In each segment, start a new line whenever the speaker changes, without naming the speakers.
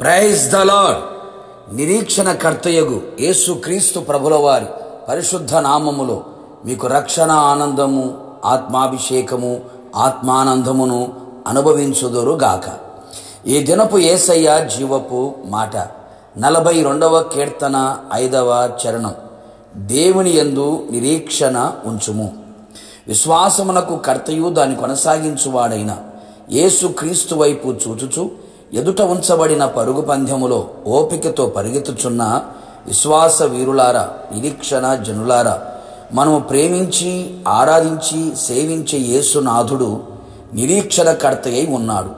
Praise the lord. నిరీక్షణ కర్తయగు యేసు క్రీస్తు ప్రభుల వారి పరిశుద్ధ నామములో మీకు రక్షణ ఆనందము, ఆత్మాభిషేకము, ఆత్మానందమును అనుభవించుదురుగాక. ఈ దినపు యేసయ్య జీవపు మాట 42వ కీర్తన 5వ చరణం. దేవుని యందు నిరీక్షణ ఉంచుము. విశ్వాసమునకు కర్తయు దాని కొనసాగించువాడైన యేసు క్రీస్తు వైపు చూచుచు ఎదుట ఉంచబడిన పరుగు పందెములో ఓపికతో పరిగెత్తుచున్న విశ్వాస వీరులారా, నిరీక్షణ జనులారా, మనము ప్రేమించి ఆరాధించి సేవించే యేసునాథుడు నిరీక్షణ కర్తయై ఉన్నాడు.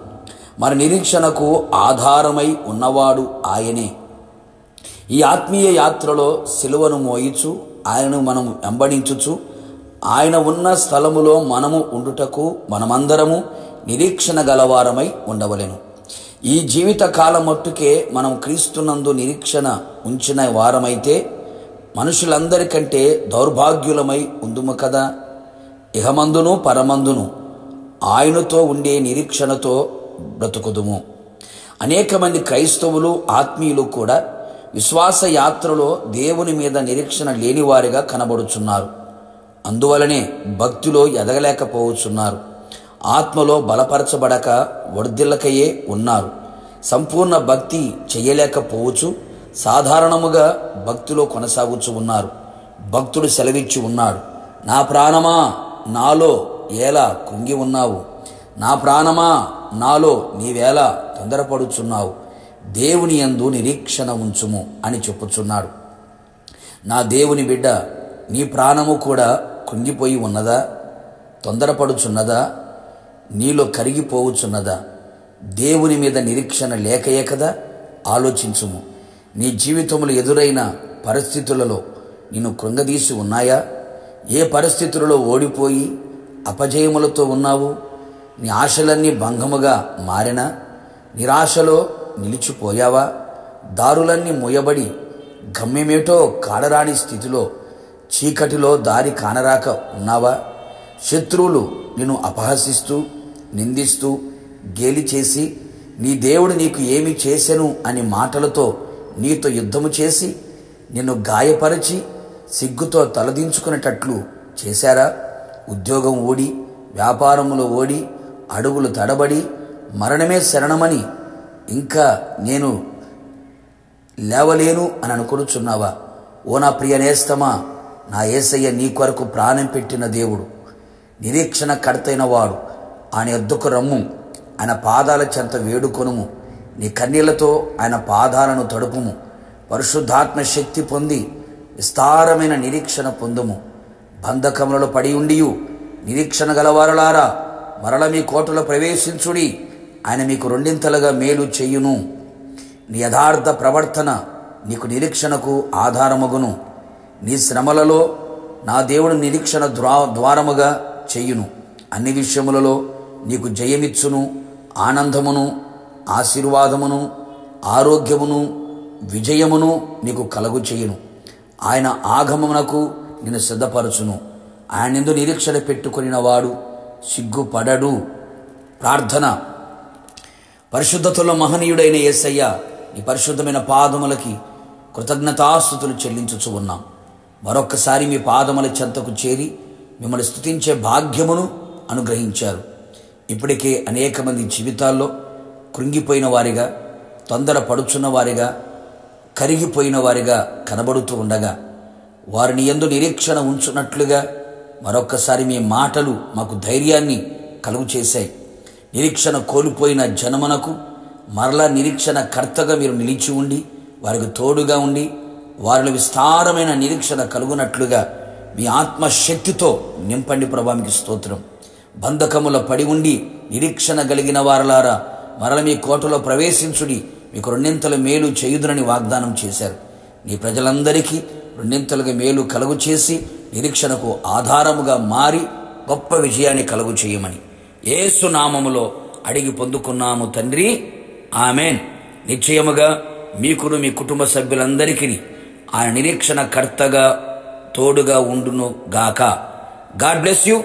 మన నిరీక్షణకు ఆధారమై ఉన్నవాడు ఆయనే. ఈ ఆత్మీయ యాత్రలో సిలువను మోయిచు ఆయనను మనము వెంబడించుచు ఆయన ఉన్న స్థలములో మనము ఉండుటకు మనమందరము నిరీక్షణ గలవారమై ఉండవలెను. ఈ జీవిత కాలం మట్టుకే మనం క్రీస్తునందు నిరీక్షణ ఉంచిన వారమైతే మనుషులందరికంటే దౌర్భాగ్యులమై ఉందుము కదా. ఇహమందును పరమందును ఆయనతో ఉండే నిరీక్షణతో బ్రతుకుదుము. అనేక మంది క్రైస్తవులు, ఆత్మీయులు కూడా విశ్వాస యాత్రలో దేవుని మీద నిరీక్షణ లేనివారిగా కనబడుచున్నారు. అందువలనే భక్తిలో ఎదగలేకపోవచ్చున్నారు. ఆత్మలో బలపరచబడక వర్ధిల్లకయే ఉన్నారు. సంపూర్ణ భక్తి చేయలేకపోవచ్చు. సాధారణముగా భక్తిలో కొనసాగుచు ఉన్నారు. భక్తుడు సెలవిచ్చి ఉన్నాడు, నా ప్రాణమా నాలో ఎలా కృంగి ఉన్నావు, నా ప్రాణమా నాలో నీవేలా తొందరపడుచున్నావు, దేవుని యందు నిరీక్షణ ఉంచుము అని చెప్పుచున్నాడు. నా దేవుని బిడ్డ, నీ ప్రాణము కూడా కృంగిపోయి ఉన్నదా? తొందరపడుచున్నదా? నీలో కరిగిపోవచ్చున్నదా? దేవుని మీద నిరీక్షణ లేకయే కదా. ఆలోచించుము. నీ జీవితంలో ఎదురైన పరిస్థితులలో నిన్ను కృంగదీసి ఉన్నాయా? ఏ పరిస్థితులలో ఓడిపోయి అపజయములతో ఉన్నావు? నీ ఆశలన్నీ భంగముగా మారినా నిరాశలో నిలిచిపోయావా? దారులన్నీ మూయబడి గమ్యమేటో కాడరాని స్థితిలో చీకటిలో దారి కానరాక ఉన్నావా? శత్రువులు నిన్ను అపహసిస్తూ నిందిస్తూ గేలి చేసి నీ దేవుడు నీకు ఏమి చేసెను అని మాటలతో నీతో యుద్ధము చేసి నిన్ను గాయపరిచి సిగ్గుతో తలదించుకునేటట్లు చేశారా? ఉద్యోగం ఓడి, వ్యాపారములో ఓడి, అడుగులు తడబడి మరణమే శరణమని ఇంకా నేను లేవలేను అని అనుకొనుచున్నావా? ఓ నా ప్రియ నేస్తమా, నా యేసయ్య నీ కొరకు ప్రాణం పెట్టిన దేవుడు, నిరీక్షణ కర్తైన వాడు. ఆయన యొద్దకు రమ్ము, ఆయన పాదాల చెంత వేడుకొనుము. నీ కన్నీళ్లతో ఆయన పాదాలను తడుపుము. పరిశుద్ధాత్మ శక్తి పొంది విస్తారమైన నిరీక్షణ పొందుము. బంధకములలో పడి ఉండియు నిరీక్షణ గలవారులారా, మరల మీ కోటలో ప్రవేశించుడి. ఆయన మీకు రెండింతలుగా మేలు చెయ్యును. నీ యథార్థ ప్రవర్తన నీకు నిరీక్షణకు ఆధారమగును. నీ శ్రమలలో నా దేవుడు నిరీక్షణ ద్వారముగా చెయ్యును. అన్ని విషయములలో నీకు జయమిచ్చును. ఆనందమును, ఆశీర్వాదమును, ఆరోగ్యమును, విజయమును నీకు కలుగు చేయును. ఆయన ఆగమమునకు నిన్ను సిద్ధపరచును. ఆయన యందు నిరీక్షణ పెట్టుకొనిన వాడు సిగ్గుపడడు. ప్రార్థన. పరిశుద్ధతలో మహనీయుడైన యేసయ్య, నీ పరిశుద్ధమైన పాదములకి కృతజ్ఞతాస్తుతులు చెల్లించుచు ఉన్నాం. మరొక్కసారి మీ పాదముల చెంతకు చేరి మిమ్మల్ని స్తుతించే భాగ్యమును అనుగ్రహించారు. ఇప్పటికే అనేక మంది జీవితాల్లో కృంగిపోయిన వారిగా, తొందర పడుచున్న వారిగా, కరిగిపోయిన వారిగా కనబడుతూ ఉండగా వారిని యందు నిరీక్షణ ఉంచున్నట్లుగా మరొక్కసారి మీ మాటలు మాకు ధైర్యాన్ని కలుగు చేశాయి. నిరీక్షణ కోల్పోయిన జనమునకు మరలా నిరీక్షణ కర్తగా మీరు నిలిచి ఉండి వారికి తోడుగా ఉండి వారిలో విస్తారమైన నిరీక్షణ కలుగునట్లుగా మీ ఆత్మశక్తితో నింపండి ప్రభా. మీకు స్తోత్రం. బంధకముల పడి ఉండి నిరీక్షణ కలిగిన వారలారా, మరల మీ కోటలో ప్రవేశించుడి, మీకు రెండింతల మేలు చేయుదునని వాగ్దానం చేశారు. నీ ప్రజలందరికీ రెండింతలుగా మేలు కలుగు చేసి నిరీక్షణకు ఆధారముగా మారి గొప్ప విజయాన్ని కలుగు చేయమని యేసు నామములో అడిగి పొందుకున్నాము తండ్రి, ఆమెన్. నిశ్చయముగా మీకును మీ కుటుంబ సభ్యులందరికీ ఆయన నిరీక్షణ కర్తగా తోడుగా ఉండును గాక. God bless you.